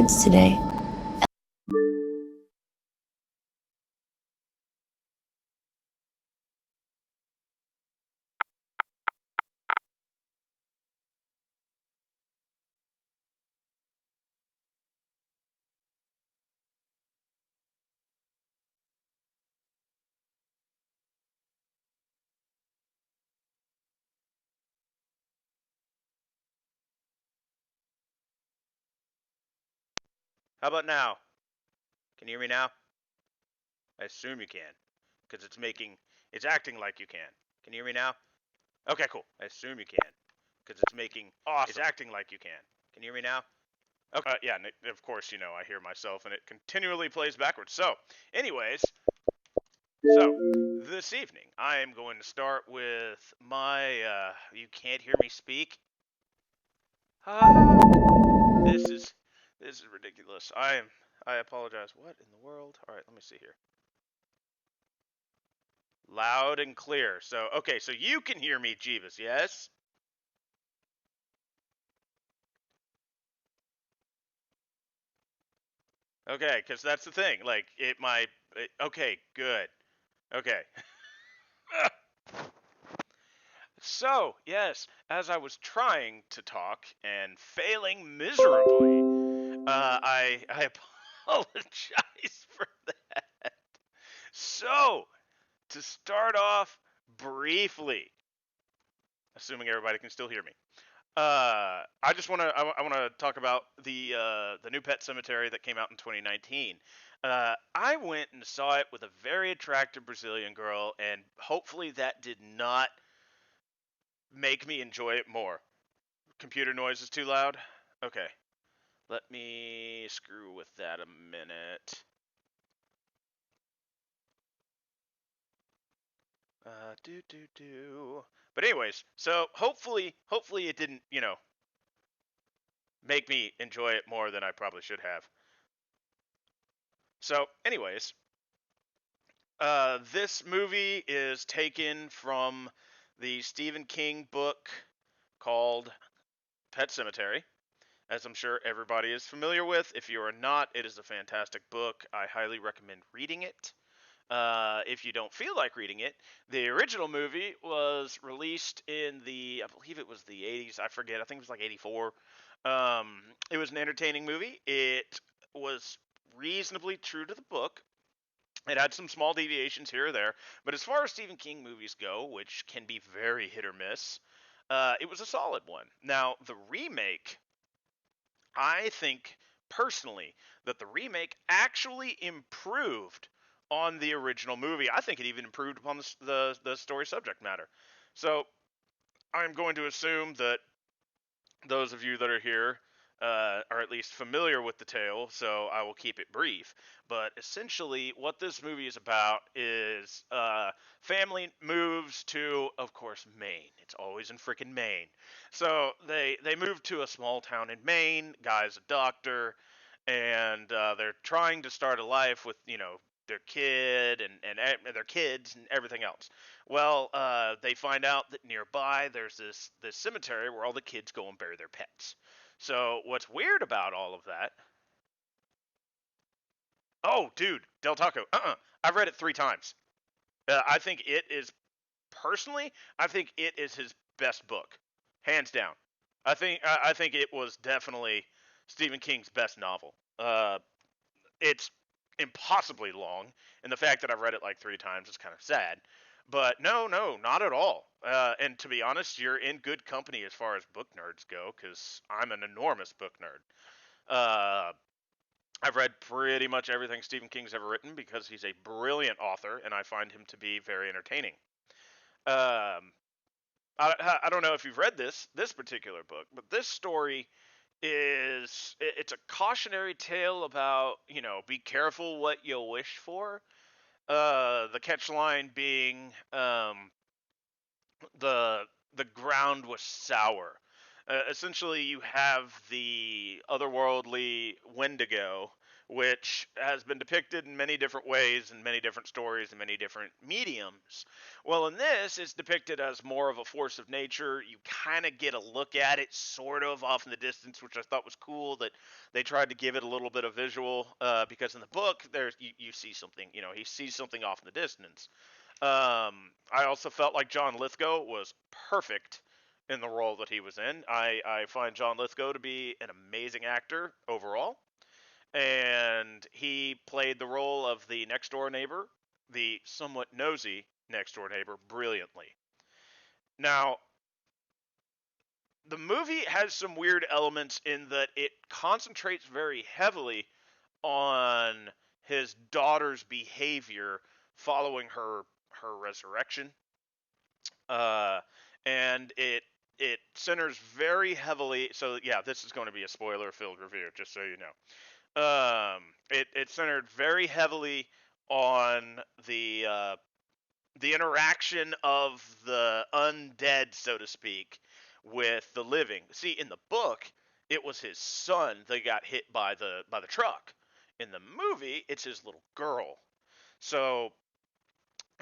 words today. How about now? Can you hear me now? I assume you can, because it's acting like you can. Can you hear me now? Okay, cool. I assume you can, because it's acting like you can. Can you hear me now? Okay, yeah, and of course, I hear myself, and it continually plays backwards. So, anyways, this evening, I am going to start with my, you can't hear me speak? This is, this is ridiculous. I apologize. What in the world? Alright, let me see here. Loud and clear. So, okay, so you can hear me, Jeebus, yes? Okay, because that's the thing. Like, okay, good. Okay. So, yes, as I was trying to talk and failing miserably, I apologize for that. So, to start off briefly, assuming everybody can still hear me. I just want to I want to talk about the new Pet Cemetery that came out in 2019. I went and saw it with a very attractive Brazilian girl, and hopefully that did not make me enjoy it more. Computer noise is too loud. Okay, let me screw with that a minute. Do do do. But anyways, so hopefully it didn't make me enjoy it more than I probably should have. So, anyways, this movie is taken from the Stephen King book called Pet Sematary, as I'm sure everybody is familiar with. If you are not, it is a fantastic book. I highly recommend reading it. If you don't feel like reading it, the original movie was released in I believe it was the 80s. I forget. I think it was like 84. It was an entertaining movie. It was reasonably true to the book. It had some small deviations here or there, but as far as Stephen King movies go, which can be very hit or miss, it was a solid one. Now, the remake, I think personally that the remake actually improved on the original movie. I think it even improved upon the story subject matter. So I'm going to assume that those of you that are here are at least familiar with the tale, so I will keep it brief. But essentially, what this movie is about is family moves to, of course, Maine. It's always in freaking Maine. So they move to a small town in Maine. Guy's a doctor, and they're trying to start a life with their kid and their kids and everything else. Well, they find out that nearby there's this cemetery where all the kids go and bury their pets. So what's weird about all of that? Oh, dude, Del Taco. I've read it 3 times. I think it is personally. I think it is his best book, hands down. I think it was definitely Stephen King's best novel. It's impossibly long, and the fact that I've read it like 3 times is kind of sad. But no, not at all. And to be honest, you're in good company as far as book nerds go, because I'm an enormous book nerd. Uh, I've read pretty much everything Stephen King's ever written because he's a brilliant author, and I find him to be very entertaining. Um, I don't know if you've read this particular book, but this story it's a cautionary tale about be careful what you wish for. The catch line being the ground was sour. Essentially, you have the otherworldly Wendigo, which has been depicted in many different ways, in many different stories, in many different mediums. Well, in this, it's depicted as more of a force of nature. You kind of get a look at it, sort of, off in the distance, which I thought was cool that they tried to give it a little bit of visual, because in the book, you see something, he sees something off in the distance. I also felt like John Lithgow was perfect in the role that he was in. I find John Lithgow to be an amazing actor overall, and he played the role of the next door neighbor, the somewhat nosy next door neighbor, brilliantly. Now, the movie has some weird elements in that it concentrates very heavily on his daughter's behavior following her resurrection, uh, and it centers very heavily. So yeah, this is going to be a spoiler-filled review, just so you know. It centered very heavily on the interaction of the undead, so to speak, with the living. See, in the book, it was his son that got hit by the truck. In the movie, it's his little girl. So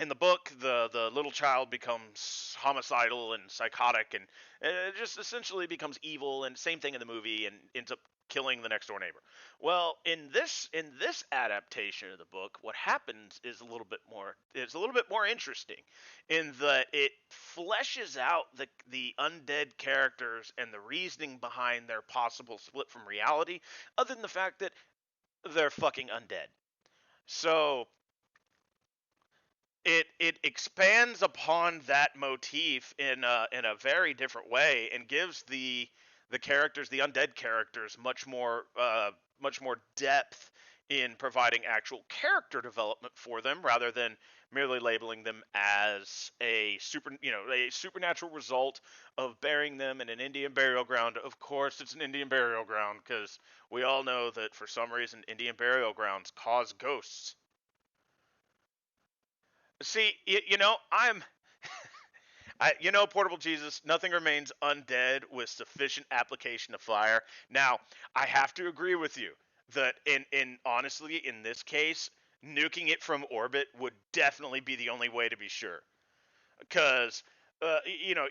in the book, the little child becomes homicidal and psychotic, and it just essentially becomes evil. And same thing in the movie, and ends up killing the next door neighbor. Well, in this adaptation of the book, what happens is a little bit more interesting, in that it fleshes out the undead characters and the reasoning behind their possible split from reality, other than the fact that they're fucking undead. So it expands upon that motif in a very different way, and gives the characters, the undead characters, much more depth in providing actual character development for them, rather than merely labeling them as a supernatural result of burying them in an Indian burial ground. Of course, it's an Indian burial ground, because we all know that for some reason Indian burial grounds cause ghosts. See, Portable Jesus, nothing remains undead with sufficient application of fire. Now, I have to agree with you that in honestly, in this case, nuking it from orbit would definitely be the only way to be sure. Because,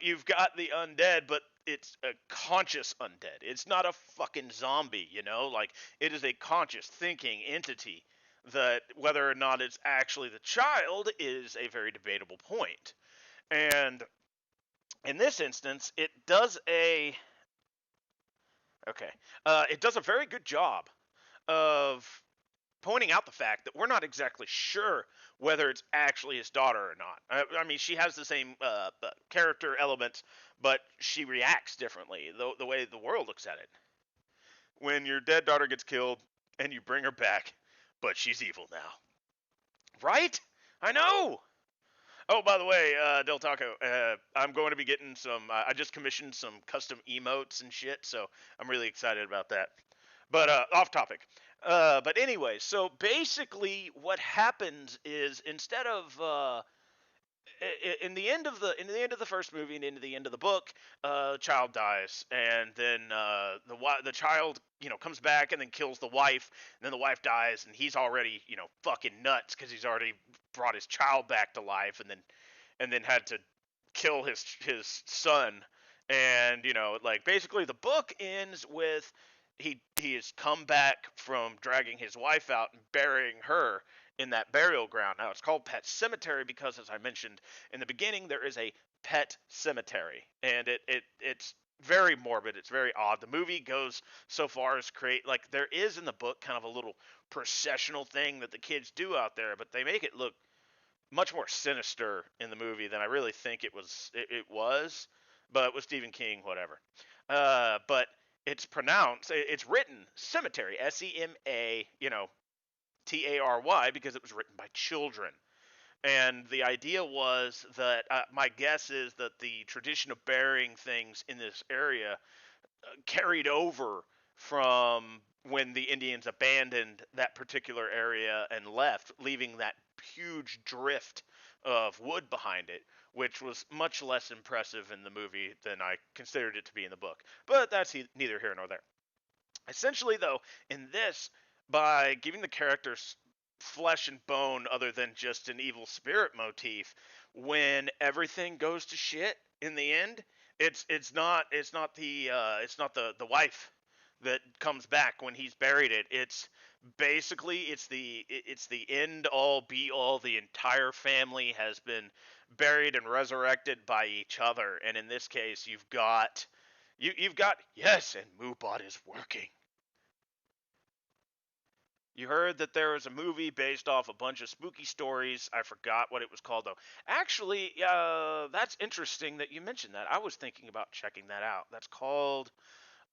you've got the undead, but it's a conscious undead. It's not a fucking zombie, Like, it is a conscious thinking entity that whether or not it's actually the child is a very debatable point. And in this instance, it does a very good job of pointing out the fact that we're not exactly sure whether it's actually his daughter or not. I mean, she has the same character elements, but she reacts differently, the way the world looks at it. When your dead daughter gets killed and you bring her back, but she's evil now. Right? I know! Oh, by the way, Del Taco, I'm going to be getting some. I just commissioned some custom emotes and shit, so I'm really excited about that. But off topic. But anyway, so basically, what happens is, instead of in the end of the first movie and into the end of the book, child dies, and then the child comes back and then kills the wife, and then the wife dies, and he's already fucking nuts because he's already brought his child back to life, and then had to kill his son. And like, basically the book ends with he has come back from dragging his wife out and burying her in that burial ground. Now, it's called Pet Cemetery because, as I mentioned in the beginning, there is a pet cemetery, and it's very morbid. It's very odd. The movie goes so far as create, like, there is in the book kind of a little processional thing that the kids do out there, but they make it look much more sinister in the movie than I really think it was. But with Stephen King, whatever. But it's written cemetery, SEMA, TARY, because it was written by children. And the idea was that, my guess is that the tradition of burying things in this area carried over from when the Indians abandoned that particular area and left, leaving that huge drift of wood behind it, which was much less impressive in the movie than I considered it to be in the book. But that's neither here nor there. Essentially, though, in this, by giving the characters flesh and bone other than just an evil spirit motif. When everything goes to shit in the end, it's not the wife that comes back when he's buried it. It's basically it's the end all be all. The entire family has been buried and resurrected by each other, and in this case you've got yes, and Moobot is working. You heard that there was a movie based off a bunch of spooky stories. I forgot what it was called though. Actually, that's interesting that you mentioned that. I was thinking about checking that out. That's called,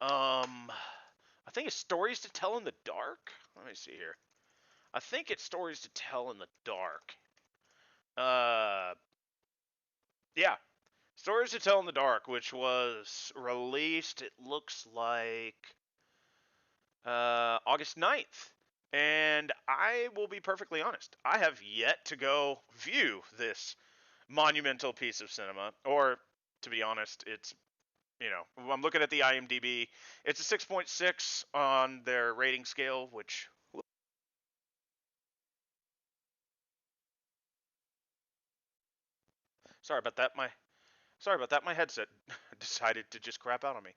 I think it's Stories to Tell in the Dark. Let me see here. I think it's Stories to Tell in the Dark. Uh, yeah, Stories to Tell in the Dark, which was released. It looks like August 9th. And I will be perfectly honest, I have yet to go view this monumental piece of cinema. Or, to be honest, I'm looking at the IMDb. It's a 6.6 on their rating scale, which. Sorry about that. My headset decided to just crap out on me.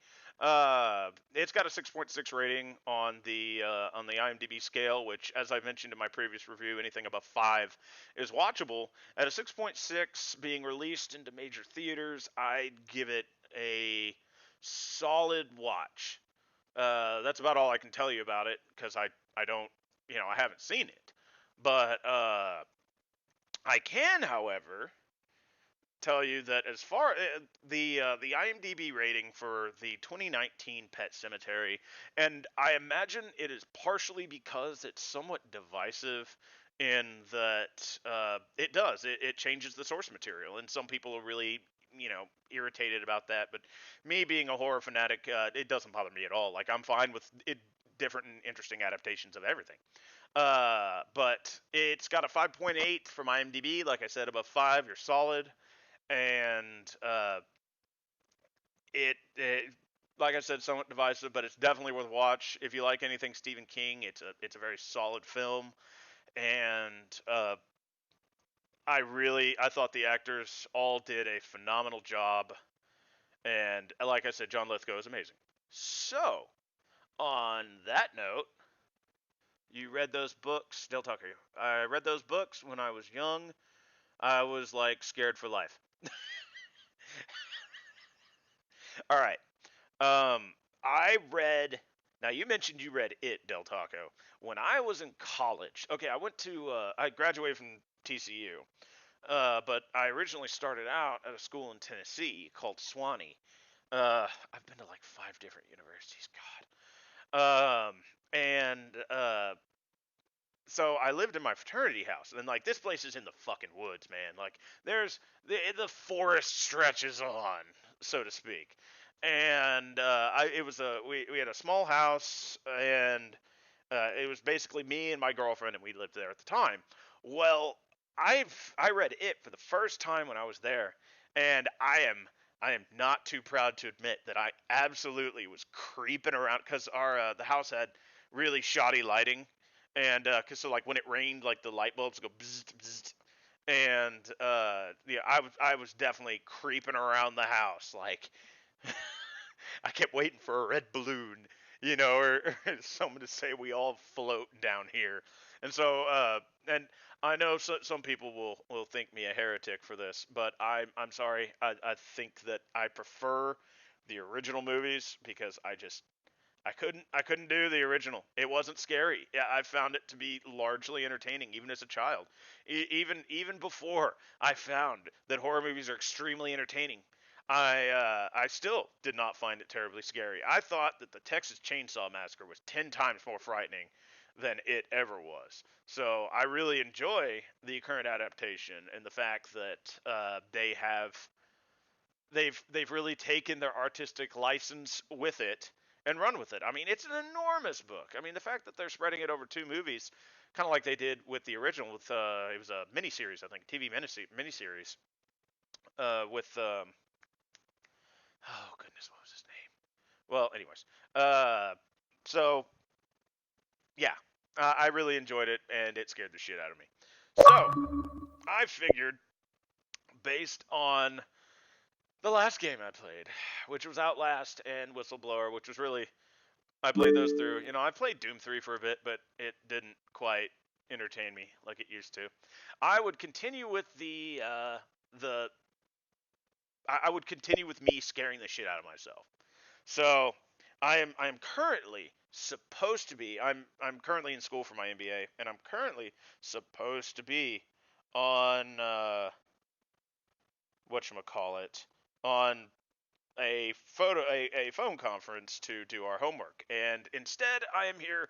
It's got a 6.6 rating on the IMDb scale, which, as I mentioned in my previous review, anything above 5 is watchable. At a 6.6 being released into major theaters, I'd give it a solid watch. That's about all I can tell you about it because I don't I haven't seen it, but I can, however, tell you that as far the IMDb rating for the 2019 Pet Sematary, and I imagine it is partially because it's somewhat divisive in that it changes the source material, and some people are really irritated about that. But me being a horror fanatic, it doesn't bother me at all. Like I'm fine with it, different and interesting adaptations of everything. But it's got a 5.8 from IMDb. Like I said, above 5, you're solid. And it, like I said, somewhat divisive, but it's definitely worth a watch. If you like anything Stephen King, it's a very solid film, and I thought the actors all did a phenomenal job, and like I said, John Lithgow is amazing. So, on that note, you read those books, Del Tucker. I read those books when I was young. I was like scared for life. All right. I read. Now you mentioned you read it, Del Taco. When I was in college, okay, I graduated from TCU, but I originally started out at a school in Tennessee called Swanee. I've been to like 5 different universities. God. And so I lived in my fraternity house, and like this place is in the fucking woods, man. Like there's the forest stretches on, so to speak. And it was we had a small house, and it was basically me and my girlfriend, and we lived there at the time. Well, I read it for the first time when I was there, and I am not too proud to admit that I absolutely was creeping around because our the house had really shoddy lighting, and cause so like when it rained, like the light bulbs go bzzzt, bzzzt, and yeah, I was definitely creeping around the house like I kept waiting for a red balloon, or someone to say we all float down here. And so, and I know some people will think me a heretic for this, but I'm sorry. I think that I prefer the original movies because I couldn't do the original. It wasn't scary. Yeah, I found it to be largely entertaining, even as a child. Even before I found that horror movies are extremely entertaining, I still did not find it terribly scary. I thought that the Texas Chainsaw Massacre was 10 times more frightening than it ever was. So I really enjoy the current adaptation and the fact that they've really taken their artistic license with it and run with it. I mean, it's an enormous book. I mean, the fact that they're spreading it over 2 movies, kind of like they did with the original, with it was a miniseries, I think, TV miniseries, with oh goodness, what was his name? Well, anyways, so yeah. I really enjoyed it, and it scared the shit out of me. So I figured, based on the last game I played, which was Outlast and Whistleblower, which was really, I played those through. I played Doom 3 for a bit, but it didn't quite entertain me like it used to. I would continue with the I would continue with me scaring the shit out of myself. So I am currently supposed to be I'm currently in school for my MBA, and I'm currently supposed to be on whatchamacallit, on a phone conference to do our homework. And instead I am here